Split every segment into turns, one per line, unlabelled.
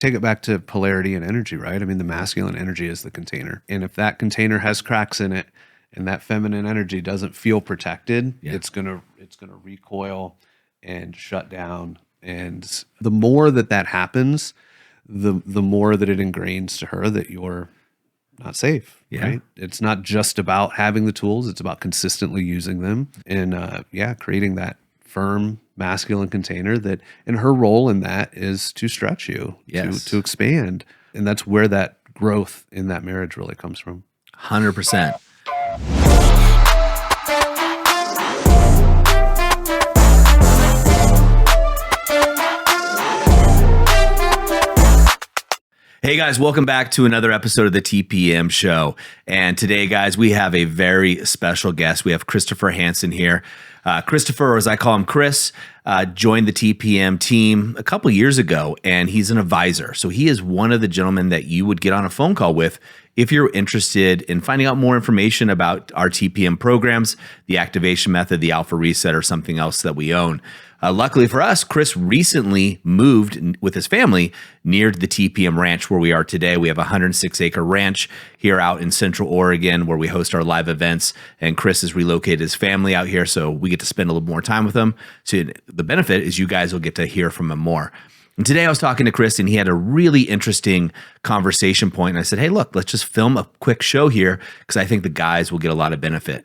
take it back to polarity and energy, right? I mean, the masculine energy is the container. And if that container has cracks in it and that feminine energy doesn't feel protected, it's gonna recoil and shut down. And the more that happens, the more that it ingrains to her that you're not safe, right? It's not just about having the tools, it's about consistently using them and creating that firm masculine container that, and her role in that is to stretch you, to expand. And that's where that growth in that marriage really comes from.
100%. Hey guys, welcome back to another episode of the TPM show. And today, guys, we have a very special guest. We have Christopher Hansen here. Christopher, or as I call him, Chris, joined the TPM team a couple years ago, and he's an advisor. So he is one of the gentlemen that you would get on a phone call with if you're interested in finding out more information about our TPM programs, the activation method, the Alpha Reset, or something else that we own. Luckily for us, Chris recently moved with his family near the TPM ranch where we are today. We have a 106-acre ranch here out in Central Oregon where we host our live events, and Chris has relocated his family out here, so we get to spend a little more time with him. So the benefit is you guys will get to hear from him more. And today I was talking to Chris, and he had a really interesting conversation point, and I said, hey, look, let's just film a quick show here because I think the guys will get a lot of benefit.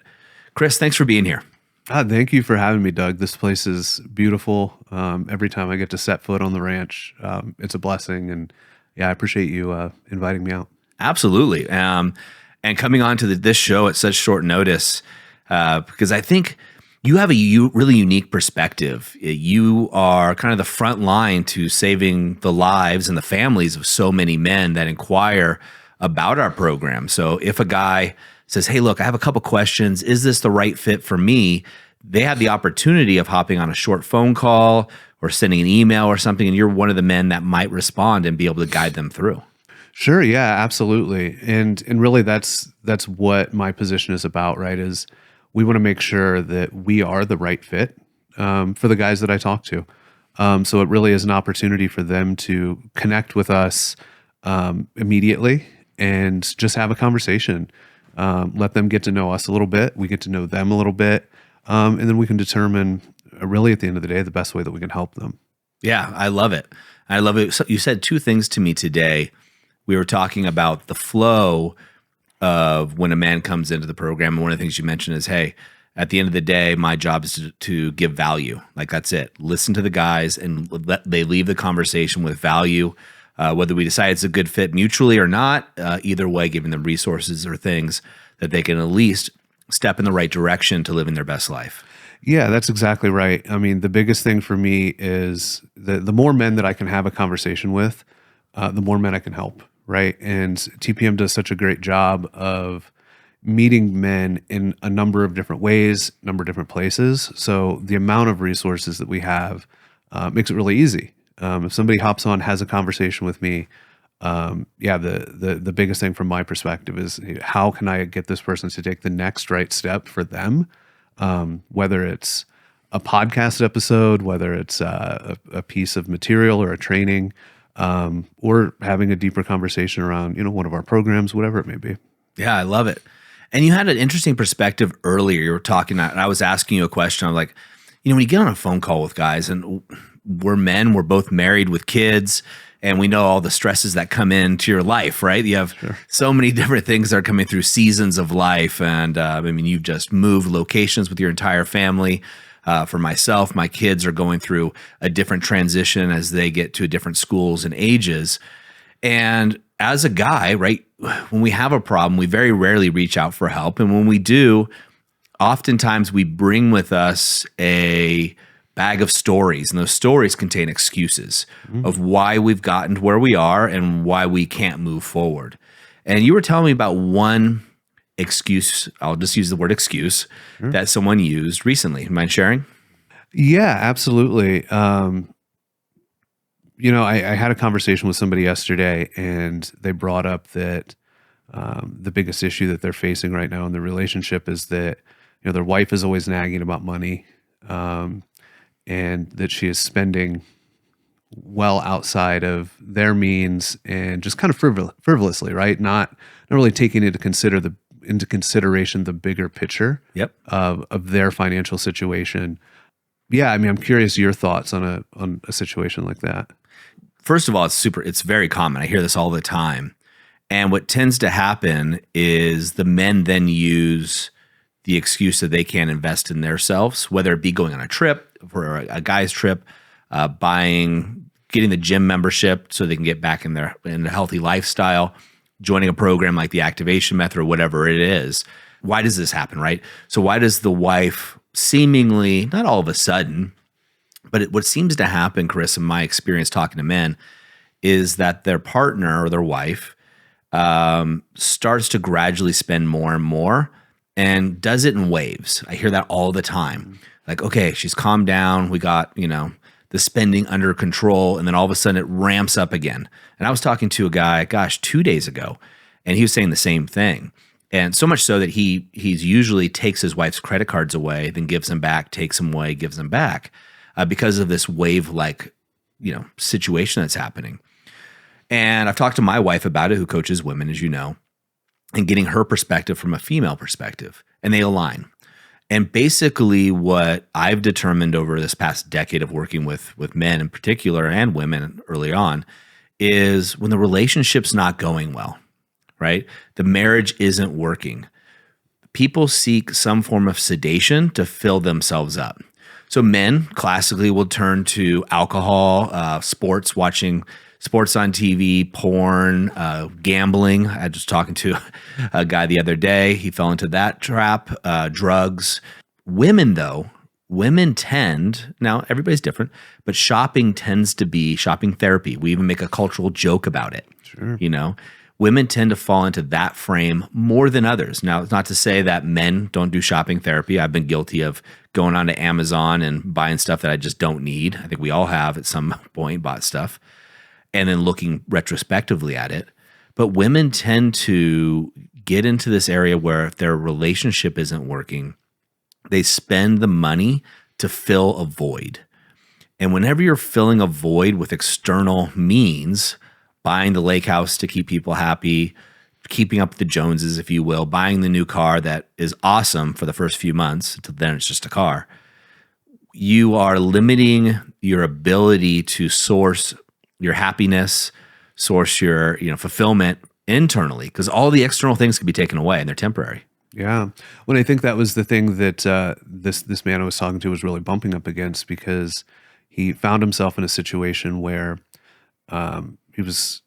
Chris, thanks for being here.
Thank you for having me, Doug. This place is beautiful. Every time I get to set foot on the ranch, it's a blessing. And I appreciate you inviting me out.
Absolutely. And coming on to this show at such short notice, because I think you have a really unique perspective. You are kind of the front line to saving the lives and the families of so many men that inquire about our program. So if a guy says, hey, look, I have a couple questions. Is this the right fit for me? They have the opportunity of hopping on a short phone call or sending an email or something, and you're one of the men that might respond and be able to guide them through.
Sure. Yeah, absolutely. And really that's what my position is about, right? Is we want to make sure that we are the right fit for the guys that I talk to. So it really is an opportunity for them to connect with us immediately and just have a conversation. Let them get to know us a little bit. We get to know them a little bit. And then we can determine really at the end of the day, the best way that we can help them.
Yeah, I love it. I love it. So you said two things to me today. We were talking about the flow of when a man comes into the program. And one of the things you mentioned is, hey, at the end of the day, my job is to give value. Like that's it. Listen to the guys and they leave the conversation with value. Whether we decide it's a good fit mutually or not, either way, giving them resources or things that they can at least step in the right direction to living their best life.
Yeah, that's exactly right. I mean, the biggest thing for me is the more men that I can have a conversation with, the more men I can help, right? And TPM does such a great job of meeting men in a number of different ways, number of different places. So the amount of resources that we have makes it really easy. If somebody hops on, has a conversation with me, the biggest thing from my perspective is how can I get this person to take the next right step for them? Whether it's a podcast episode, whether it's a piece of material or a training, or having a deeper conversation around, one of our programs, whatever it may be.
Yeah, I love it. And you had an interesting perspective earlier. You were talking, and I was asking you a question. I'm like, when you get on a phone call with guys, and we're men, we're both married with kids, and we know all the stresses that come into your life, right? You have so many different things that are coming through seasons of life. And you've just moved locations with your entire family. For myself, my kids are going through a different transition as they get to different schools and ages. And as a guy, right, when we have a problem, we very rarely reach out for help. And when we do, oftentimes we bring with us a bag of stories, and those stories contain excuses of why we've gotten to where we are and why we can't move forward. And you were telling me about one excuse, I'll just use the word excuse, that someone used recently. Mind sharing?
Yeah, absolutely. I had a conversation with somebody yesterday, and they brought up that the biggest issue that they're facing right now in the relationship is that their wife is always nagging about money, and that she is spending well outside of their means and just kind of frivolously, right? Not really taking into consideration the bigger picture
Yep.
of their financial situation. Yeah, I mean, I'm curious your thoughts on a situation like that.
First of all, it's very common. I hear this all the time. And what tends to happen is the men then use the excuse that they can't invest in themselves, whether it be going on a trip for a guy's trip, getting the gym membership so they can get back in a healthy lifestyle, joining a program like the activation method or whatever it is. Why does this happen, right? So why does the wife seemingly, not all of a sudden, but what seems to happen, Chris, in my experience talking to men, is that their partner or their wife starts to gradually spend more and more and does it in waves. I hear that all the time. Like, okay, she's calmed down. We got, the spending under control. And then all of a sudden it ramps up again. And I was talking to a guy, 2 days ago, and he was saying the same thing. And so much so that he's usually takes his wife's credit cards away, then gives them back, takes them away, gives them back, because of this wave-like, situation that's happening. And I've talked to my wife about it, who coaches women, as you know, and getting her perspective from a female perspective, and they align. And basically what I've determined over this past decade of working with men in particular and women early on is when the relationship's not going well, right? The marriage isn't working. People seek some form of sedation to fill themselves up. So men classically will turn to alcohol, sports, watching sports on TV, porn, gambling. I was talking to a guy the other day. He fell into that trap, drugs. Women, though, tend, now everybody's different, but shopping tends to be shopping therapy. We even make a cultural joke about it.
Sure.
Women tend to fall into that frame more than others. Now, it's not to say that men don't do shopping therapy. I've been guilty of going onto Amazon and buying stuff that I just don't need. I think we all have at some point bought stuff and then looking retrospectively at it. But women tend to get into this area where if their relationship isn't working, they spend the money to fill a void. And whenever you're filling a void with external means, buying the lake house to keep people happy, keeping up with the Joneses, if you will, buying the new car that is awesome for the first few months, until then it's just a car, you are limiting your ability to source your happiness, source your fulfillment internally, because all the external things can be taken away and they're temporary.
Yeah. Well, I think that was the thing that this man I was talking to was really bumping up against, because he found himself in a situation where he was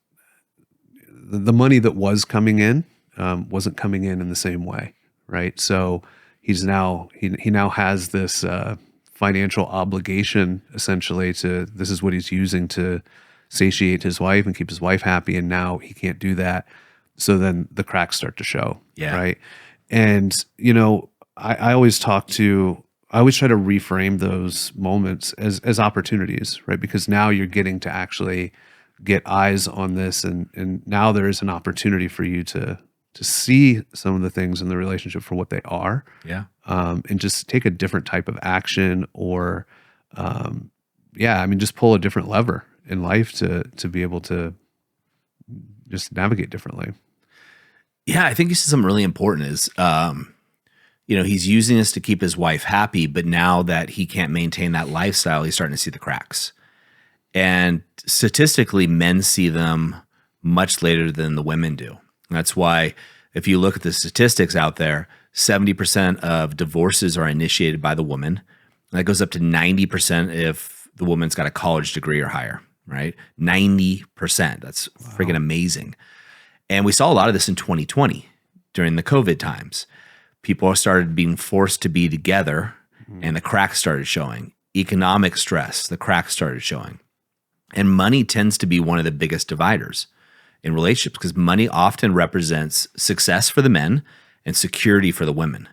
the money that was coming in wasn't coming in the same way, right? So he now has this financial obligation, essentially, to this is what he's using to satiate his wife and keep his wife happy, and now he can't do that. So then the cracks start to show, right? And I always try to reframe those moments as opportunities, right? Because now you're getting to actually get eyes on this, and now there is an opportunity for you to see some of the things in the relationship for what they are, and just take a different type of action, or just pull a different lever in life to be able to just navigate differently.
Yeah, I think you said something really important is, he's using this to keep his wife happy, but now that he can't maintain that lifestyle, he's starting to see the cracks. And statistically, men see them much later than the women do. And that's why if you look at the statistics out there, 70% of divorces are initiated by the woman. And that goes up to 90% if the woman's got a college degree or higher, right? 90%. That's freaking amazing. And we saw a lot of this in 2020 during the COVID times. People started being forced to be together, and the cracks started showing. Economic stress, the cracks started showing. And money tends to be one of the biggest dividers in relationships, because money often represents success for the men and security for the women.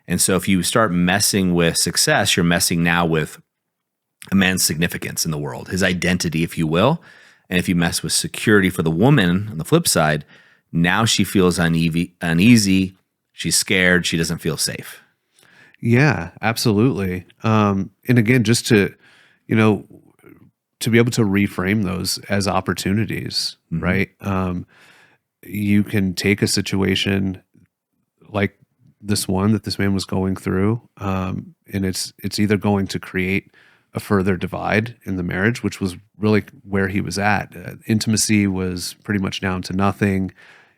And so if you start messing with success, you're messing now with a man's significance in the world, his identity, if you will. And if you mess with security for the woman on the flip side, now she feels uneasy, she's scared, she doesn't feel safe.
Yeah, absolutely. And again, just to, to be able to reframe those as opportunities, right? You can take a situation like this one that this man was going through, and it's either going to create a further divide in the marriage, which was really where he was at. Intimacy was pretty much down to nothing.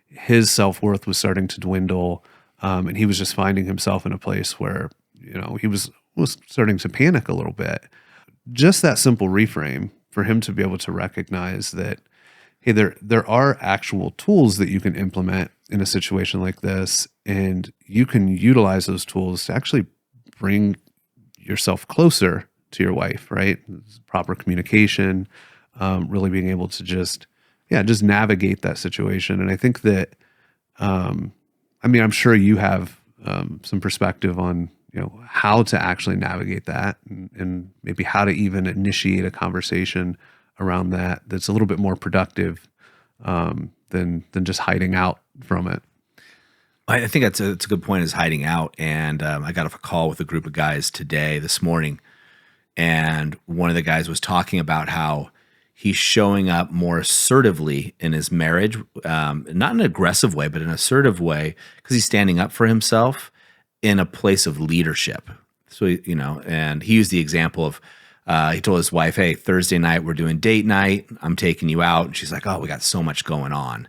His self-worth was starting to dwindle, and he was just finding himself in a place where, he was starting to panic a little bit. Just that simple reframe for him to be able to recognize that, hey, there are actual tools that you can implement in a situation like this, and you can utilize those tools to actually bring yourself closer to your wife, right? Proper communication, really being able to just navigate that situation. And I think that, I'm sure you have some perspective on, how to actually navigate that, and maybe how to even initiate a conversation around that that's a little bit more productive than just hiding out from it.
I think that's a good point, is hiding out. And I got off a call with a group of guys this morning, and one of the guys was talking about how he's showing up more assertively in his marriage, not in an aggressive way, but in an assertive way, because he's standing up for himself in a place of leadership. So, and he used the example of, he told his wife, hey, Thursday night, we're doing date night. I'm taking you out. And she's like, oh, we got so much going on.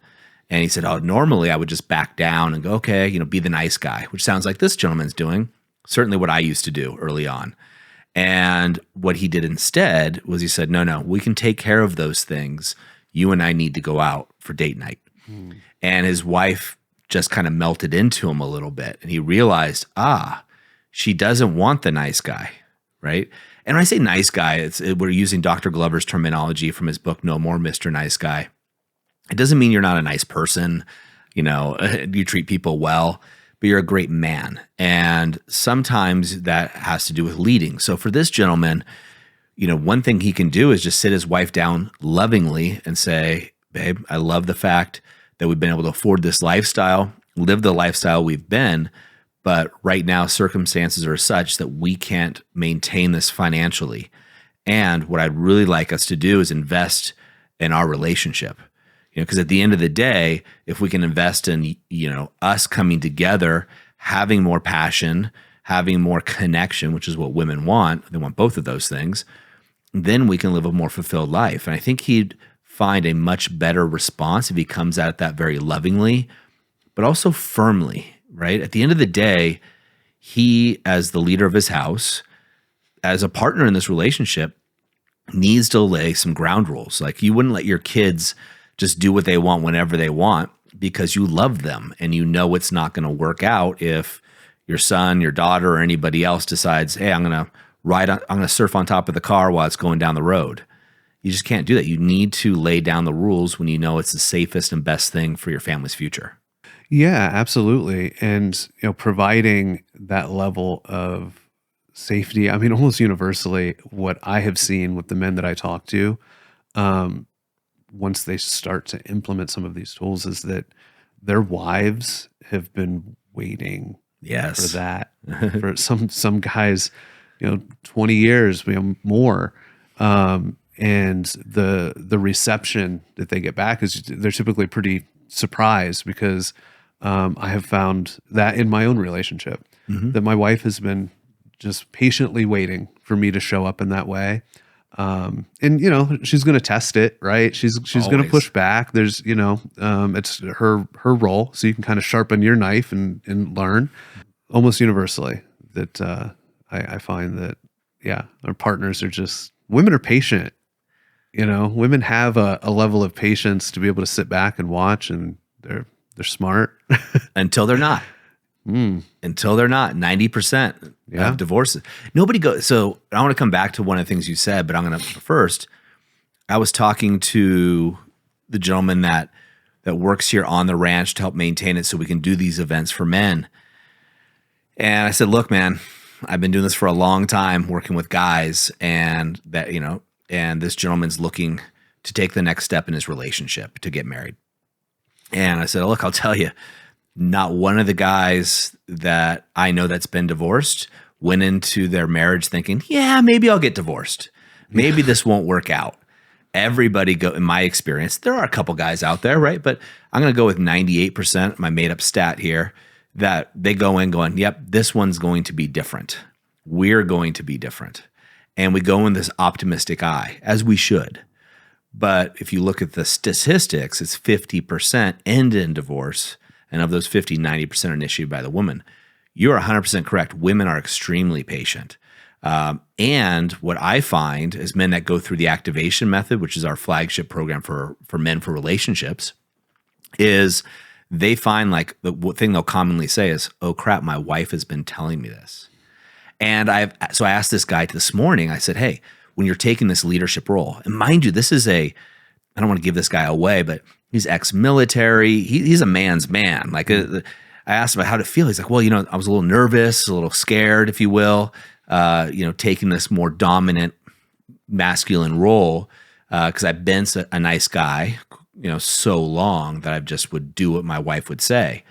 And he said, oh, normally I would just back down and go, okay, be the nice guy, which sounds like this gentleman's doing, certainly what I used to do early on. And what he did instead was he said, no, we can take care of those things. You and I need to go out for date night. And his wife just kind of melted into him a little bit. And he realized, she doesn't want the nice guy, right? And when I say nice guy, we're using Dr. Glover's terminology from his book, No More Mr. Nice Guy. It doesn't mean you're not a nice person, you treat people well, but you're a great man. And sometimes that has to do with leading. So for this gentleman, one thing he can do is just sit his wife down lovingly and say, babe, I love the fact that we've been able to afford this lifestyle, live the lifestyle we've been, but right now circumstances are such that we can't maintain this financially. And what I'd really like us to do is invest in our relationship. Because at the end of the day, if we can invest in, us coming together, having more passion, having more connection, which is what women want, they want both of those things, then we can live a more fulfilled life. And I think he'd find a much better response if he comes at that very lovingly, but also firmly, right? At the end of the day, he, as the leader of his house, as a partner in this relationship, needs to lay some ground rules. Like, you wouldn't let your kids just do what they want whenever they want because you love them, and it's not going to work out if your son, your daughter, or anybody else decides, hey, I'm going to surf on top of the car while it's going down the road. You just can't do that. You need to lay down the rules when it's the safest and best thing for your family's future.
Yeah, absolutely. And, providing that level of safety, almost universally, what I have seen with the men that I talk to, once they start to implement some of these tools, is that their wives have been waiting for that. For some guys, 20 years, more. And the reception that they get back is they're typically pretty surprised, because I have found that in my own relationship, that my wife has been just patiently waiting for me to show up in that way. And she's going to test it, right? She's going to push back. There's, it's her role. So you can kind of sharpen your knife and learn. Almost universally that, I find that, our partners are women are patient. Women have a level of patience to be able to sit back and watch, and they're smart.
Until they're not. Until they're not. 90% of divorces. Nobody goes. So I want to come back to one of the things you said, but I'm going to first. I was talking to the gentleman that works here on the ranch to help maintain it so we can do these events for men. And I said, look, man, I've been doing this for a long time, working with guys, and that, and this gentleman's looking to take the next step in his relationship, to get married. And I said, look, I'll tell you, not one of the guys that I know that's been divorced went into their marriage thinking, yeah, maybe I'll get divorced. Maybe this won't work out. everybody in my experience, there are a couple guys out there, right? But I'm going to go with 98%, my made up stat here, that they go in going, yep, this one's going to be different. We're going to be different. And we go in this optimistic eye, as we should. But if you look at the statistics, it's 50% end in divorce. And of those 50, 90% are initiated by the woman. You're 100% correct. Women are extremely patient. And what I find is men that go through the activation method, which is our flagship program for men for relationships, is they find like the thing they'll commonly say is, oh crap, my wife has been telling me this. And so I asked this guy this morning, I said, hey, when you're taking this leadership role, and mind you, this is I don't want to give this guy away, but he's ex-military. He's a man's man. Like I asked him about how to feel. He's like, well, I was a little nervous, a little scared, if you will, taking this more dominant masculine role because I've been a nice guy, so long that I just would do what my wife would say.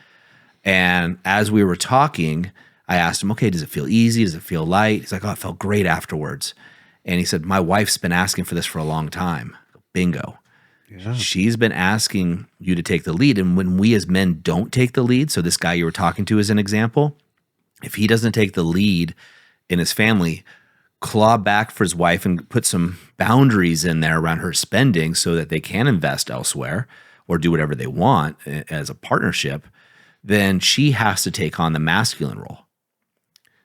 And as we were talking, I asked him, okay, does it feel easy? Does it feel light? He's like, oh, it felt great afterwards. And he said, my wife's been asking for this for a long time. Bingo. Yeah. She's been asking you to take the lead. And when we as men don't take the lead, so this guy you were talking to is an example, if he doesn't take the lead in his family, claw back for his wife and put some boundaries in there around her spending so that they can invest elsewhere or do whatever they want as a partnership, then she has to take on the masculine role.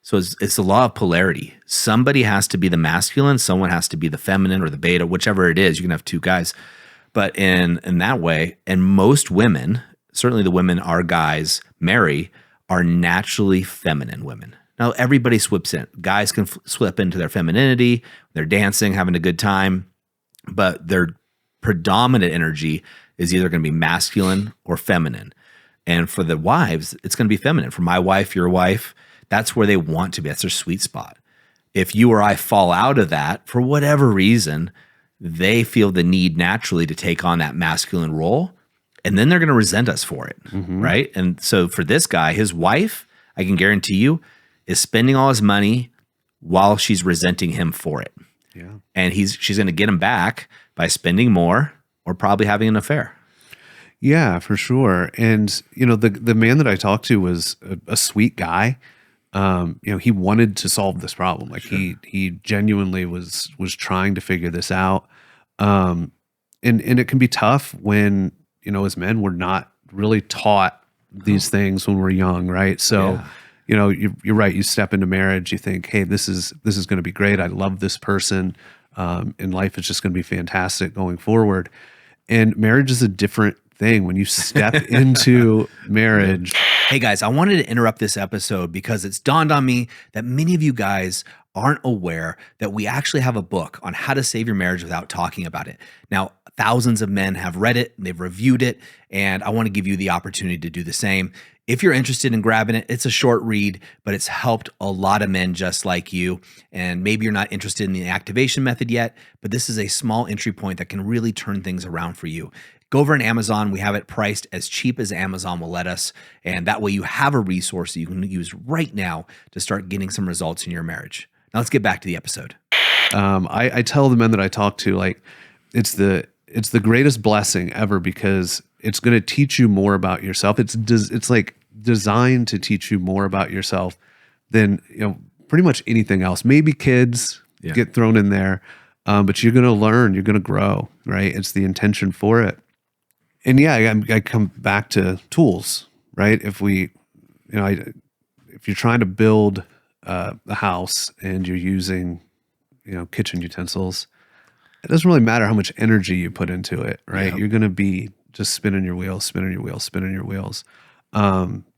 So it's the law of polarity. Somebody has to be the masculine, someone has to be the feminine or the beta, whichever it is. You can have two guys. But in that way, and most women, certainly the women our guys marry, are naturally feminine women. Now, everybody slips in. Guys can slip into their femininity. They're dancing, having a good time. But their predominant energy is either going to be masculine or feminine. And for the wives, it's going to be feminine. For my wife, your wife, that's where they want to be. That's their sweet spot. If you or I fall out of that, for whatever reason, they feel the need naturally to take on that masculine role. And then they're going to resent us for it, right? And so for this guy, his wife, I can guarantee you, is spending all his money while she's resenting him for it. Yeah. And she's going to get him back by spending more or probably having an affair.
Yeah, for sure. And, the man that I talked to was a sweet guy. He wanted to solve this problem. Like he genuinely was trying to figure this out. And it can be tough when, as men, we're not really taught these things when we're young. Right. So, you're right. You step into marriage, you think, hey, this is going to be great. I love this person. And life is just going to be fantastic going forward. And marriage is a different thing when you step into marriage.
Hey guys, I wanted to interrupt this episode because it's dawned on me that many of you guys aren't aware that we actually have a book on how to save your marriage without talking about it. Now, thousands of men have read it, they've reviewed it, and I want to give you the opportunity to do the same. If you're interested in grabbing it, it's a short read, but it's helped a lot of men just like you. And maybe you're not interested in the activation method yet, but this is a small entry point that can really turn things around for you. Go over on Amazon. We have it priced as cheap as Amazon will let us. And that way you have a resource that you can use right now to start getting some results in your marriage. Now let's get back to the episode.
I tell the men that I talk to, like, it's the greatest blessing ever because it's going to teach you more about yourself. It's like designed to teach you more about yourself than, pretty much anything else. Maybe kids get thrown in there, but you're going to learn, you're going to grow, right? It's the intention for it. And I come back to tools, right? If you're trying to build a house and you're using, kitchen utensils, it doesn't really matter how much energy you put into it, right? Yep. You're going to be just spinning your wheels.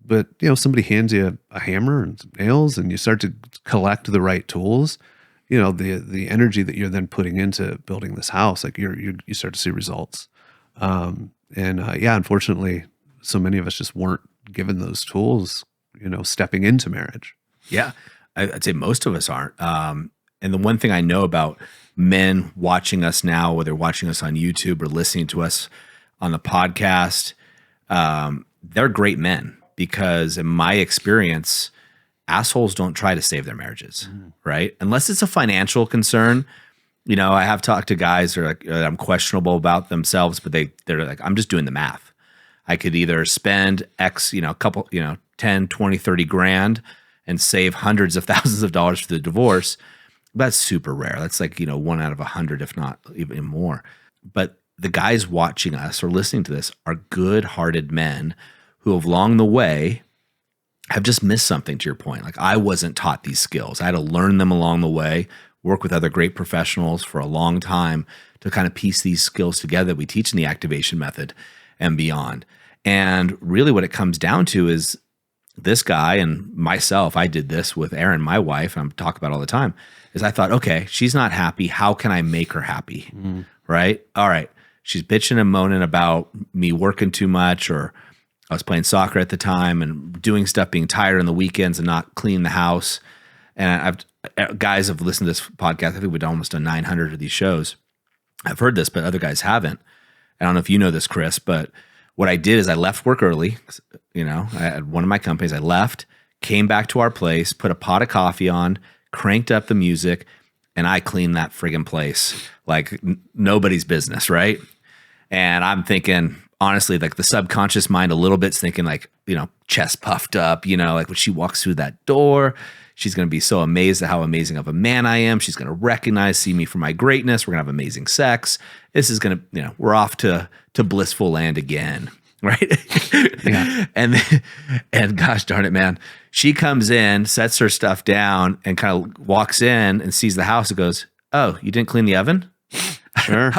But somebody hands you a hammer and some nails, and you start to collect the right tools. The energy that you're then putting into building this house, like you start to see results. Unfortunately, so many of us just weren't given those tools, stepping into marriage.
Yeah, I'd say most of us aren't. And the one thing I know about men watching us now, whether watching us on YouTube or listening to us on the podcast, they're great men because in my experience, assholes don't try to save their marriages, right? Unless it's a financial concern. I have talked to guys that are like, I'm questionable about themselves, but they're like, I'm just doing the math. I could either spend X, a couple, 10, 20, 30 grand and save hundreds of thousands of dollars for the divorce. That's super rare. That's like, 1 out of 100, if not even more. But the guys watching us or listening to this are good-hearted men who have along the way have just missed something, to your point. Like, I wasn't taught these skills. I had to learn them along the way, work with other great professionals for a long time to kind of piece these skills together that we teach in the activation method and beyond. And really what it comes down to is this guy and myself, I did this with Erin, my wife, and I'm talking about all the time, is I thought, okay, she's not happy. How can I make her happy? Right? All right. She's bitching and moaning about me working too much, or I was playing soccer at the time and doing stuff, being tired on the weekends and not cleaning the house. And guys have listened to this podcast. I think we've almost done 900 of these shows. I've heard this, but other guys haven't. I don't know if you know this, Chris, but what I did is I left work early. I had one of my companies. I left, came back to our place, put a pot of coffee on, cranked up the music, and I cleaned that friggin' place like nobody's business, right? And I'm thinking, honestly, like the subconscious mind a little bit's thinking like, chest puffed up, like when she walks through that door, she's going to be so amazed at how amazing of a man I am. She's going to see me for my greatness. We're going to have amazing sex. This is going to, we're off to blissful land again. Right.
Yeah.
And gosh darn it, man, she comes in, sets her stuff down and kind of walks in and sees the house and goes, "Oh, you didn't clean the oven?"
Sure.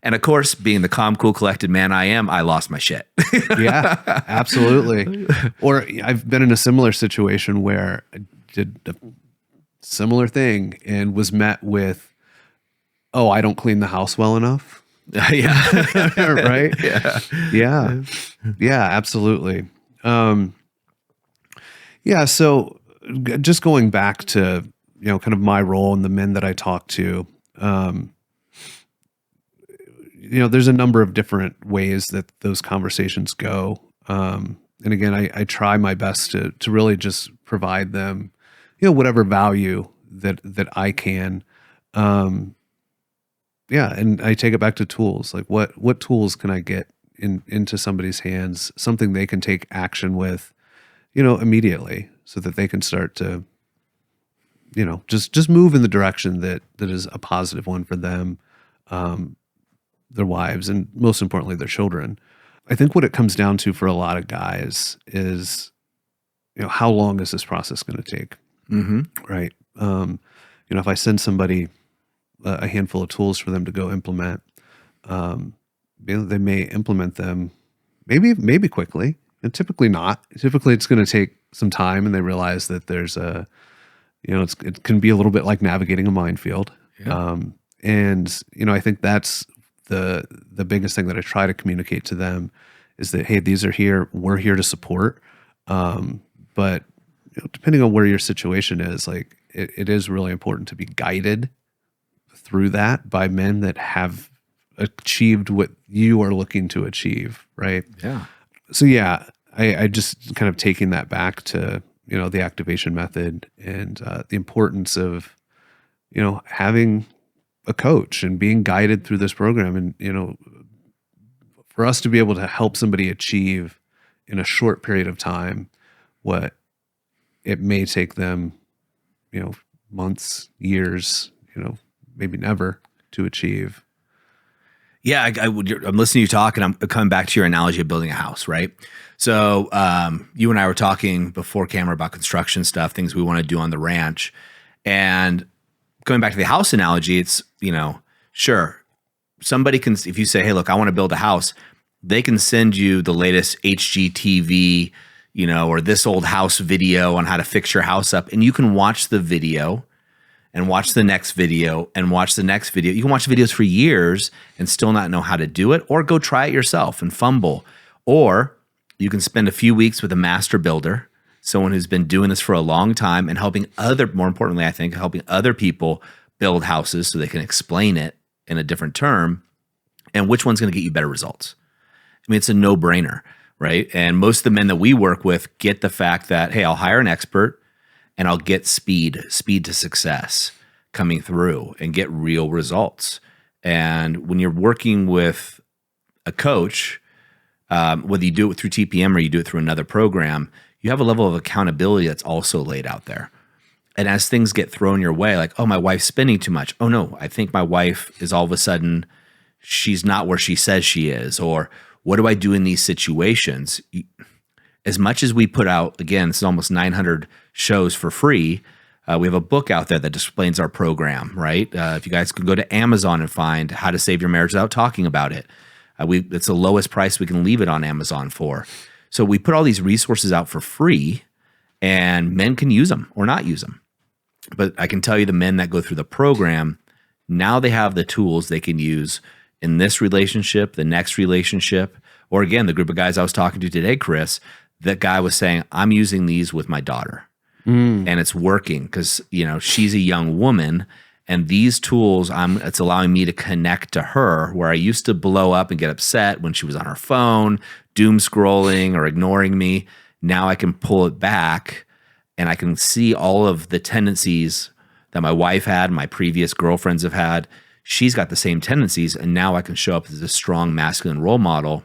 And of course, being the calm, cool, collected man I am, I lost my shit.
Yeah, absolutely. Or I've been in a similar situation where I did a similar thing and was met with, "Oh, I don't clean the house well enough."
Yeah.
Right. Yeah, absolutely. So just going back to, kind of my role and the men that I talk to, there's a number of different ways that those conversations go. And again, I try my best to really just provide them, whatever value that I can. And I take it back to tools. Like what tools can I get into somebody's hands, something they can take action with, immediately, so that they can start to, just move in the direction that is a positive one for them, their wives, and most importantly, their children. I think what it comes down to for a lot of guys is, how long is this process going to take?
Mm-hmm.
Right. If I send somebody a handful of tools for them to go implement, they may implement them maybe quickly, and typically not. Typically it's going to take some time, and they realize that there's it can be a little bit like navigating a minefield.
Yeah.
I think that's the biggest thing that I try to communicate to them is that, hey, these are here, we're here to support. But depending on where your situation is, like it is really important to be guided through that by men that have achieved what you are looking to achieve. Right.
Yeah.
So I just kind of taking that back to, the activation method and the importance of, having a coach and being guided through this program. And, for us to be able to help somebody achieve in a short period of time what it may take them, months, years, maybe never to achieve.
Yeah, I'm listening to you talk, and I'm coming back to your analogy of building a house, right? So you and I were talking before camera about construction stuff, things we want to do on the ranch. And going back to the house analogy, it's, sure, somebody can, if you say, hey, look, I want to build a house, they can send you the latest HGTV, or this old house video on how to fix your house up. And you can watch the video and watch the next video and watch the next video. You can watch videos for years and still not know how to do it, or go try it yourself and fumble. Or you can spend a few weeks with a master builder, someone who's been doing this for a long time and more importantly, I think, helping other people build houses so they can explain it in a different term. And which one's going to get you better results? I mean, it's a no-brainer, right? And most of the men that we work with get the fact that, hey, I'll hire an expert and I'll get speed to success. coming through and get real results. And when you're working with a coach, whether you do it through TPM or you do it through another program, you have a level of accountability that's also laid out there. And as things get thrown your way, like, oh, my wife's spending too much. Oh no, I think my wife is all of a sudden, she's not where she says she is. Or what do I do in these situations? As much as we put out, again, it's almost 900 shows for free. We have a book out there that explains our program, right? If you guys can go to Amazon and find How to Save Your Marriage Without Talking About It. It's the lowest price we can leave it on Amazon for. So we put all these resources out for free, and men can use them or not use them. But I can tell you the men that go through the program, now they have the tools they can use in this relationship, the next relationship, or again, the group of guys I was talking to today, Chris, that guy was saying, I'm using these with my daughter. And it's working because, she's a young woman, and these tools, it's allowing me to connect to her, where I used to blow up and get upset when she was on her phone, doom scrolling or ignoring me. Now I can pull it back, and I can see all of the tendencies that my wife had, my previous girlfriends have had. She's got the same tendencies, and now I can show up as a strong masculine role model,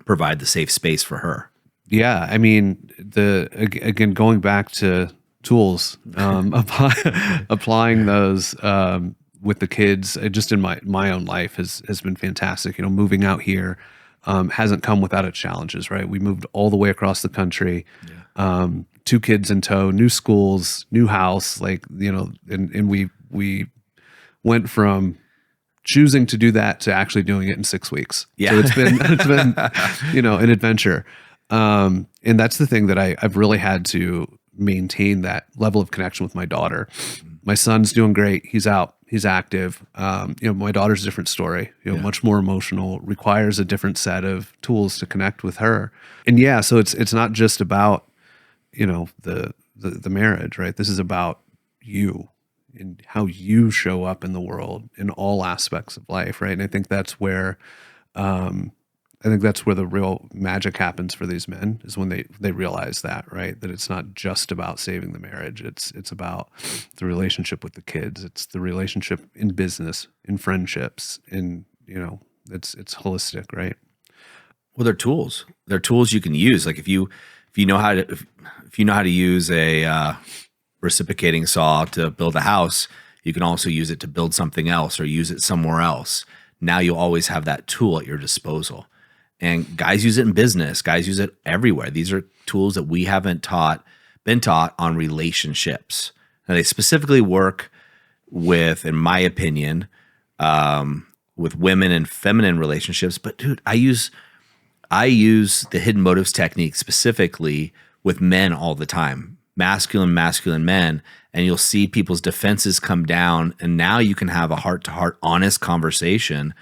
provide the safe space for her.
Yeah, I mean, again, going back to tools, applying those with the kids, just in my own life has been fantastic. Moving out here hasn't come without its challenges, right? We moved all the way across the country, 2 kids in tow, new schools, new house, and we went from choosing to do that to actually doing it in 6 weeks.
Yeah.
So it's been an adventure. And that's the thing that I've really had to maintain, that level of connection with my daughter. My son's doing great. He's out. He's active. My daughter's a different story, much more emotional, requires a different set of tools to connect with her. And so it's not just about, the marriage, right? This is about you and how you show up in the world in all aspects of life, right? And I think that's where the real magic happens for these men, is when they realize that, right? That it's not just about saving the marriage. It's about the relationship with the kids. It's the relationship in business, in friendships, it's holistic, right?
Well, they're tools. They're tools you can use. Like if you know how to use a reciprocating saw to build a house, you can also use it to build something else or use it somewhere else. Now you always have that tool at your disposal. And guys use it in business. Guys use it everywhere. These are tools that we haven't been taught on relationships. Now they specifically work with, in my opinion, with women and feminine relationships. But dude, I use the hidden motives technique specifically with men all the time. Masculine men, and you'll see people's defenses come down, and now you can have a heart-to-heart, honest conversation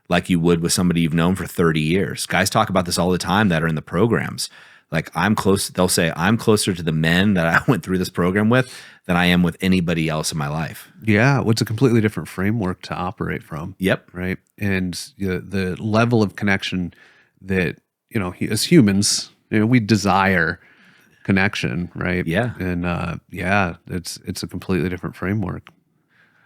like you would with somebody you've known for 30 years. Guys talk about this all the time that are in the programs. Like they'll say, I'm closer to the men that I went through this program with than I am with anybody else in my life.
Yeah, well, it's a completely different framework to operate from.
Yep.
Right. And the level of connection that, as humans, we desire connection, right?
Yeah.
And it's a completely different framework.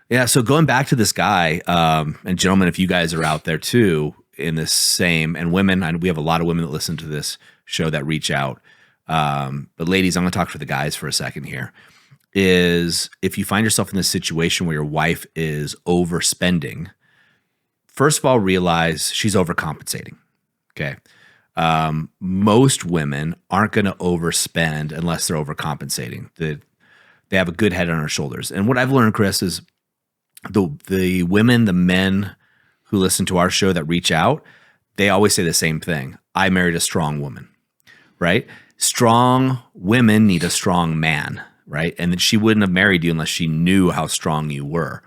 Yeah. So going back to this guy, and gentlemen, if you guys are out there too in this same, and women, and we have a lot of women that listen to this show that reach out. But ladies, I'm going to talk for the guys for a second here. Is if you find yourself in this situation where your wife is overspending, first of all, realize she's overcompensating. Okay. Most women aren't going to overspend unless they're overcompensating. They have a good head on their shoulders. And what I've learned, Chris, is the women, the men who listen to our show that reach out, they always say the same thing. I married a strong woman, right? Strong women need a strong man, right? And that she wouldn't have married you unless she knew how strong you were.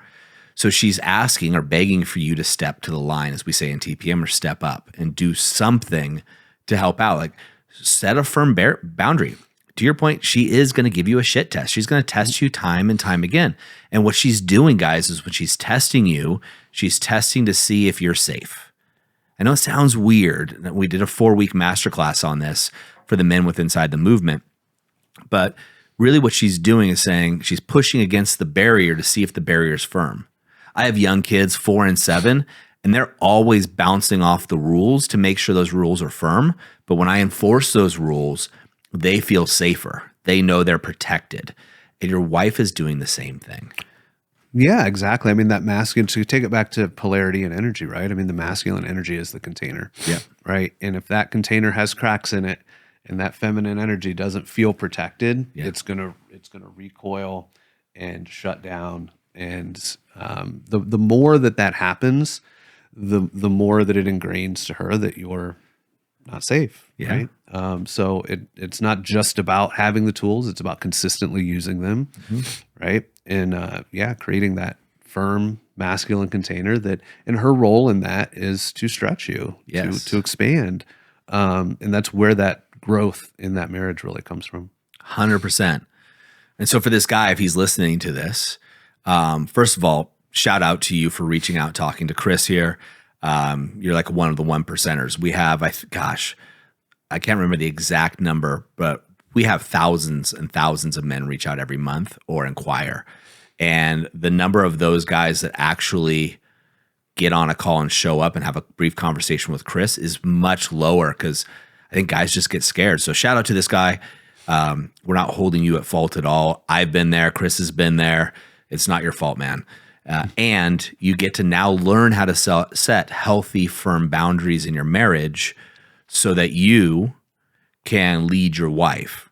So she's asking or begging for you to step to the line, as we say in TPM, or step up and do something to help out. Like set a firm boundary. To your point, she is going to give you a shit test. She's going to test you time and time again. And what she's doing, guys, is when she's testing you, she's testing to see if you're safe. I know it sounds weird. We did a 4-week masterclass on this for the men with Inside the Movement. But really what she's doing is saying she's pushing against the barrier to see if the barrier is firm. I have young kids, 4 and 7, and they're always bouncing off the rules to make sure those rules are firm. But when I enforce those rules, they feel safer. They know they're protected. And your wife is doing the same thing.
Yeah, exactly. I mean, that masculine, to take it back to polarity and energy, right? I mean, the masculine energy is the container.
Yeah.
Right. And if that container has cracks in it and that feminine energy doesn't feel protected, it's gonna recoil and shut down. And the more that happens, the more that it ingrains to her that you're not safe.
Yeah.
Right. So it's not just about having the tools; it's about consistently using them. Right. And creating that firm masculine container and her role in that is to stretch you, to expand. And that's where that growth in that marriage really comes from.
100%. And so for this guy, if he's listening to this, first of all, shout out to you for reaching out, talking to Chris here. You're like one of the 1%ers. We have, I can't remember the exact number, but we have thousands and thousands of men reach out every month or inquire. And the number of those guys that actually get on a call and show up and have a brief conversation with Chris is much lower because I think guys just get scared. So shout out to this guy. We're not holding you at fault at all. I've been there. Chris has been there. It's not your fault, man. And you get to now learn how to set healthy, firm boundaries in your marriage so that you can lead your wife.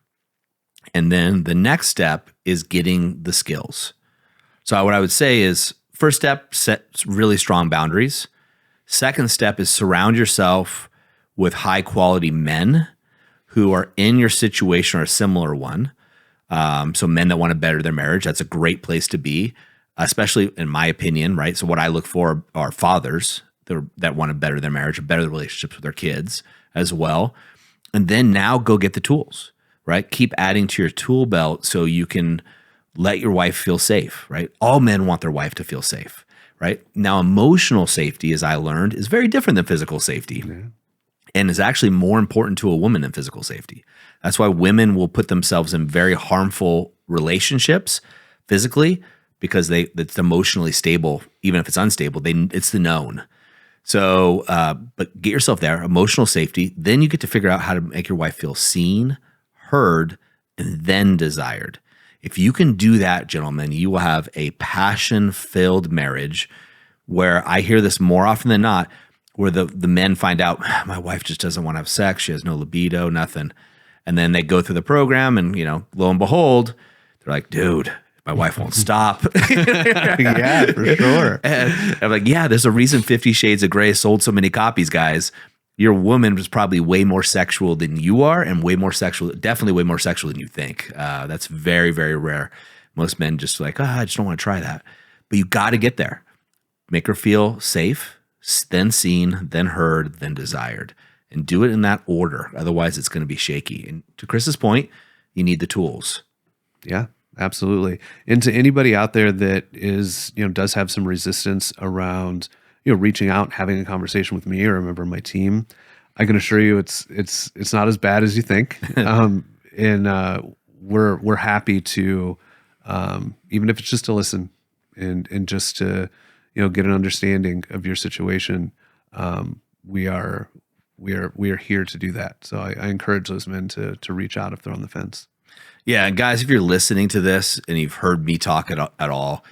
And then the next step is getting the skills. So what I would say is, first step, set really strong boundaries. Second step is surround yourself with high quality men who are in your situation or a similar one. So men that want to better their marriage, that's a great place to be, especially in my opinion, right? So what I look for are fathers that want to better their marriage and better the relationships with their kids as well. And then now go get the tools, right? Keep adding to your tool belt so you can let your wife feel safe, right? All men want their wife to feel safe, right? Now, emotional safety, as I learned, is very different than physical safety. Yeah. And is actually more important to a woman than physical safety. That's why women will put themselves in very harmful relationships physically because it's emotionally stable, even if it's unstable, it's the known. So, but get yourself there, emotional safety. Then you get to figure out how to make your wife feel seen, heard, and then desired. If you can do that, gentlemen, you will have a passion-filled marriage where I hear this more often than not, where the men find out, my wife just doesn't want to have sex. She has no libido, nothing. And then they go through the program and, lo and behold, they're like, dude, my wife won't stop.
Yeah, for sure.
And I'm like, yeah, there's a reason 50 Shades of Grey sold so many copies, guys. Your woman was probably way more sexual than you are and definitely way more sexual than you think. That's very, very rare. Most men just like, I just don't want to try that. But you got to get there. Make her feel safe, then seen, then heard, then desired. And do it in that order. Otherwise, it's going to be shaky. And to Chris's point, you need the tools.
Yeah, absolutely. And to anybody out there that is, does have some resistance around, reaching out, having a conversation with me or a member of my team, I can assure you it's not as bad as you think. And we're happy to, even if it's just to listen and just to, get an understanding of your situation. We are here to do that. So I encourage those men to reach out if they're on the fence.
Yeah. And guys, if you're listening to this and you've heard me talk at all,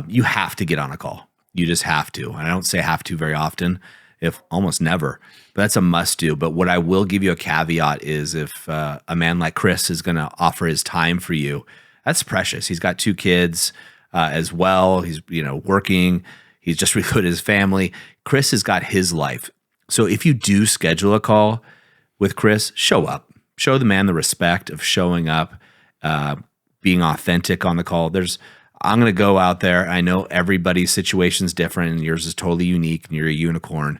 you have to get on a call. You just have to. And I don't say have to very often, if almost never, but that's a must do. But what I will give you a caveat is if a man like Chris is going to offer his time for you, that's precious. He's got 2 kids as well. He's, working. He's just reloaded his family. Chris has got his life. So if you do schedule a call with Chris, show up. Show the man the respect of showing up, being authentic on the call. I'm going to go out there. I know everybody's situation is different and yours is totally unique and you're a unicorn,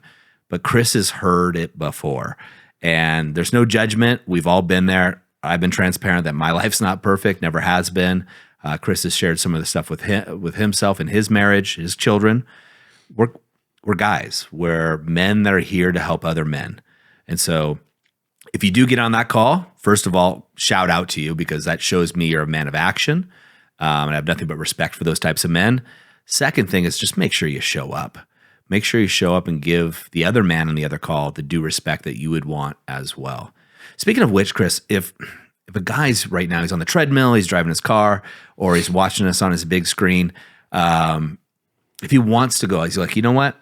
but Chris has heard it before and there's no judgment. We've all been there. I've been transparent that my life's not perfect, never has been. Chris has shared some of the stuff with himself and his marriage, his children. We're guys. We're men that are here to help other men. And so If you do get on that call, first of all, shout out to you because that shows me you're a man of action. And I have nothing but respect for those types of men. Second thing is just make sure you show up. Make sure you show up and give the other man on the other call the due respect that you would want as well. Speaking of which, Chris, if a guy's right now, he's on the treadmill, he's driving his car, or he's watching us on his big screen, if he wants to go, he's like, you know what?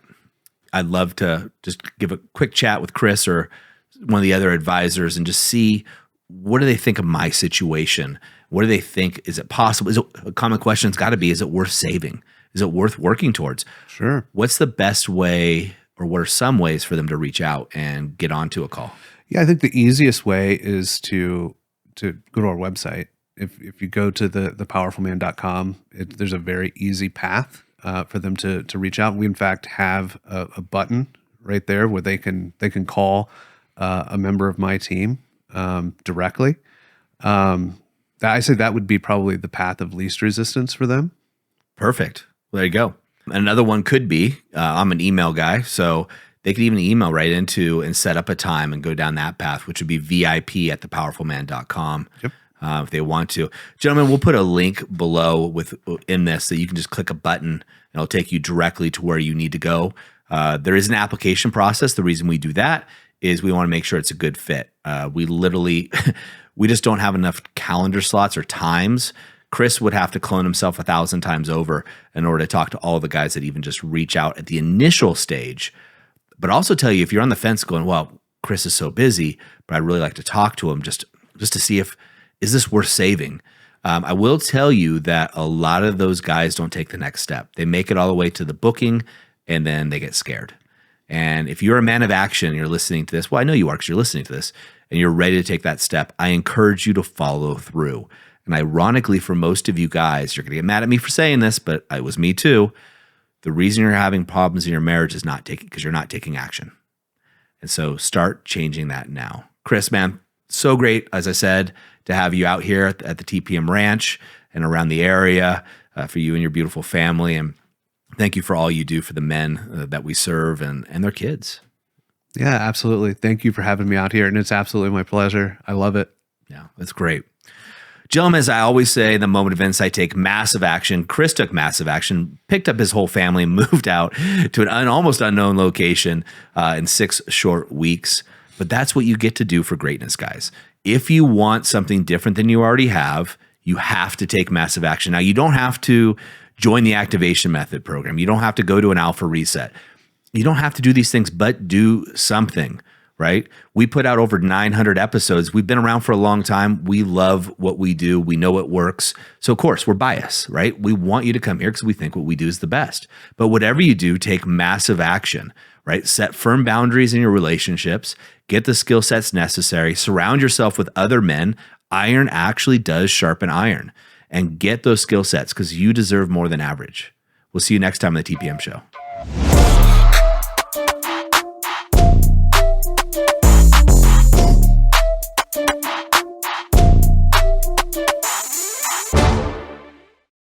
I'd love to just give a quick chat with Chris or one of the other advisors and just see what do they think of my situation? What do they think? Is it possible? Is it, a common question's got to be, is it worth saving? Is it worth working towards?
Sure.
What's the best way, or what are some ways for them to reach out and get onto a call?
Yeah, I think the easiest way is to go to our website. If you go to thepowerfulman.com, there's a very easy path for them to reach out. We in fact have a button right there where they can call a member of my team directly. I say that would be probably the path of least resistance for them.
Perfect. Well, there you go. Another one could be, I'm an email guy, so they could even email right into and set up a time and go down that path, which would be VIP@thepowerfulman.com.
Yep.
If they want to. Gentlemen, we'll put a link below in this that you can just click a button and it'll take you directly to where you need to go. There is an application process. The reason we do that is we want to make sure it's a good fit. We literally, we just don't have enough calendar slots or times. Chris would have to clone himself 1,000 times over in order to talk to all the guys that even just reach out at the initial stage. But also tell you, if you're on the fence going, well, Chris is so busy, but I'd really like to talk to him just to see is this worth saving? I will tell you that a lot of those guys don't take the next step. They make it all the way to the booking and then they get scared. And if you're a man of action and you're listening to this, well, I know you are because you're listening to this and you're ready to take that step, I encourage you to follow through. And ironically, for most of you guys, you're going to get mad at me for saying this, but it was me too. The reason you're having problems in your marriage is because you're not taking action. And so start changing that now. Chris, man, so great, as I said, to have you out here at the TPM Ranch and around the area for you and your beautiful family. And thank you for all you do for the men that we serve and their kids.
Yeah, absolutely. Thank you for having me out here. And it's absolutely my pleasure. I love it.
Yeah, that's great. Gentlemen, as I always say, the moment of insight, take massive action. Chris took massive action, picked up his whole family, and moved out to an almost unknown location in 6 short weeks. But that's what you get to do for greatness, guys. If you want something different than you already have, you have to take massive action. Now, you don't have to join the activation method program. You don't have to go to an alpha reset. You don't have to do these things, but do something, right? We put out over 900 episodes. We've been around for a long time. We love what we do. We know it works. So of course we're biased, right? We want you to come here because we think what we do is the best. But whatever you do, take massive action, right? Set firm boundaries in your relationships, get the skill sets necessary, surround yourself with other men. Iron actually does sharpen iron, and get those skill sets because you deserve more than average. We'll see you next time on the TPM Show.